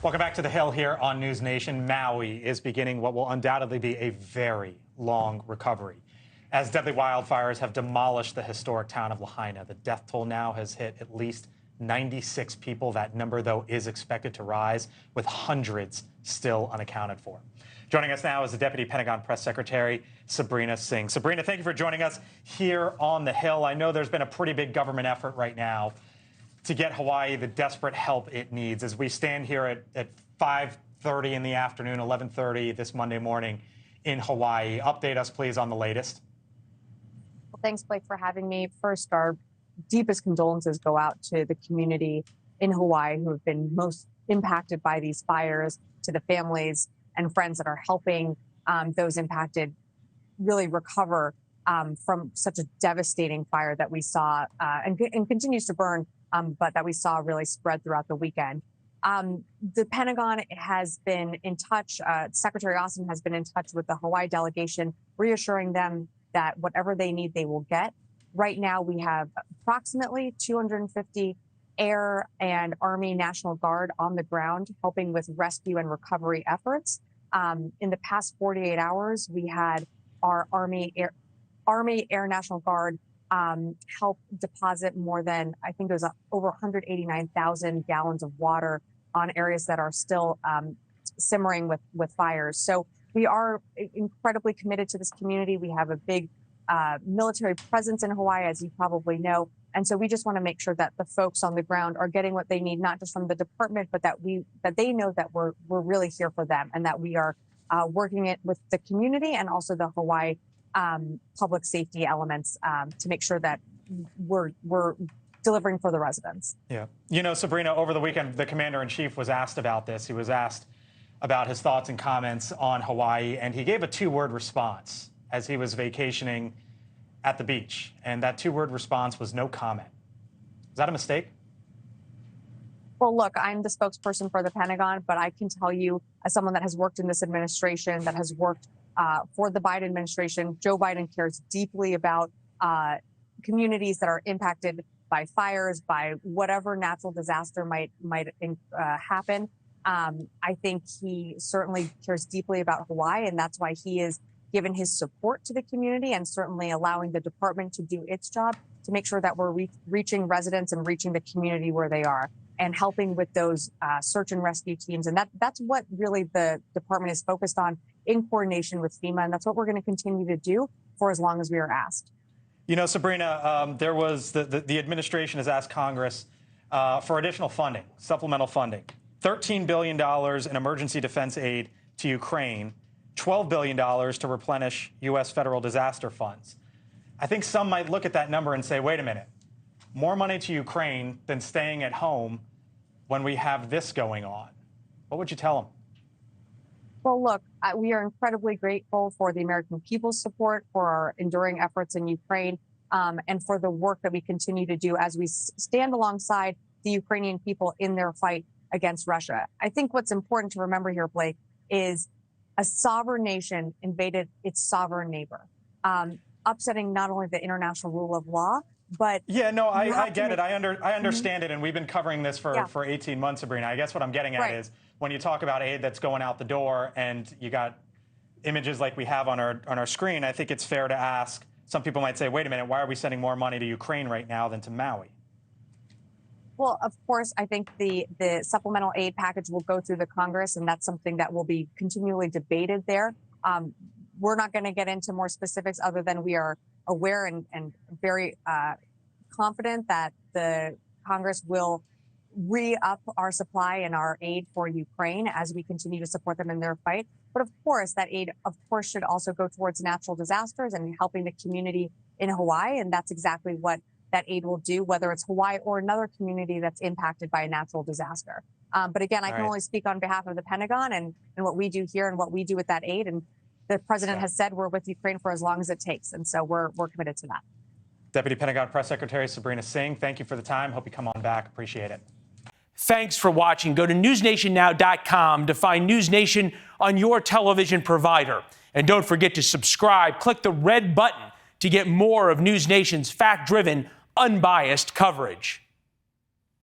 Welcome back to the Hill here on News Nation. Maui is beginning what will undoubtedly be a very long recovery, as deadly wildfires have demolished the historic town of Lahaina. The death toll now has hit at least 96 people. That number, though, is expected to rise, with hundreds still unaccounted for. Joining us now is the Deputy Pentagon Press Secretary, Sabrina Singh. Sabrina, thank you for joining us here on the Hill. I know there's been a pretty big government effort right now to get Hawaii the desperate help it needs. As we stand here at 5:30 in the afternoon, 11:30 this Monday morning in Hawaii. Update us, please, on the latest. Well, thanks, Blake, for having me. First, our deepest condolences go out to the community in Hawaii who have been most impacted by these fires, to the families and friends that are helping those impacted really recover from such a devastating fire that we saw and continues to burn, but that we saw really spread throughout the weekend. The Pentagon has been in touch. Secretary Austin has been in touch with the Hawaii delegation, reassuring them that whatever they need, they will get. Right now, we have approximately 250 Air and Army National Guard on the ground helping with rescue and recovery efforts. In the past 48 hours, we had our Army Air National Guard help deposit more than, I think it was over 189,000 gallons of water on areas that are still simmering with fires. So we are incredibly committed to this community. We have a big military presence in Hawaii, as you probably know. And so we just want to make sure that the folks on the ground are getting what they need, not just from the department, but that they know that we're really here for them, and that we are working it with the community and also the Hawaii public safety elements to make sure that we're delivering for the residents. Yeah. You know, Sabrina, over the weekend, the commander-in-chief was asked about this. He was asked about his thoughts and comments on Hawaii, and he gave a two-word response as he was vacationing at the beach. And that two-word response was no comment. Is that a mistake? Well, look, I'm the spokesperson for the Pentagon, but I can tell you, as someone that has worked in this administration, that has worked for the Biden administration, Joe Biden cares deeply about communities that are impacted by fires, by whatever natural disaster might happen. I think he certainly cares deeply about Hawaii, and that's why he is given his support to the community and certainly allowing the department to do its job to make sure that we're reaching residents and reaching the community where they are and helping with those search and rescue teams. And that's what really the department is focused on in coordination with FEMA. And that's what we're going to continue to do for as long as we are asked. You know, Sabrina, there was the administration has asked Congress for additional funding, supplemental funding, $13 billion in emergency defense aid to Ukraine, $12 billion to replenish U.S. federal disaster funds. I think some might look at that number and say, wait a minute, more money to Ukraine than staying at home when we have this going on. What would you tell them? Well, look, we are incredibly grateful for the American people's support, for our enduring efforts in Ukraine, and for the work that we continue to do as we stand alongside the Ukrainian people in their fight against Russia. I think what's important to remember here, Blake, is a sovereign nation invaded its sovereign neighbor, upsetting not only the international rule of law, but yeah, no, I get it. I understand it, and we've been covering this for 18 months, Sabrina. I guess what I'm getting at is when you talk about aid that's going out the door, and you got images like we have on our screen, I think it's fair to ask. Some people might say, wait a minute, why are we sending more money to Ukraine right now than to Maui? Well, of course, I think the supplemental aid package will go through the Congress, and that's something that will be continually debated there. We're not going to get into more specifics other than we are aware and very confident that the Congress will re-up our supply and our aid for Ukraine as we continue to support them in their fight. But of course, that aid, should also go towards natural disasters and helping the community in Hawaii. And that's exactly what that aid will do, whether it's Hawaii or another community that's impacted by a natural disaster. But again, I can only speak on behalf of the Pentagon and what we do here and what we do with that aid. And the president has said we're with Ukraine for as long as it takes. And so we're committed to that. Deputy Pentagon Press Secretary Sabrina Singh, thank you for the time. Hope you come on back. Appreciate it. Thanks for watching. Go to newsnationnow.com to find News Nation on your television provider. And don't forget to subscribe. Click the red button to get more of News Nation's fact-driven, unbiased coverage.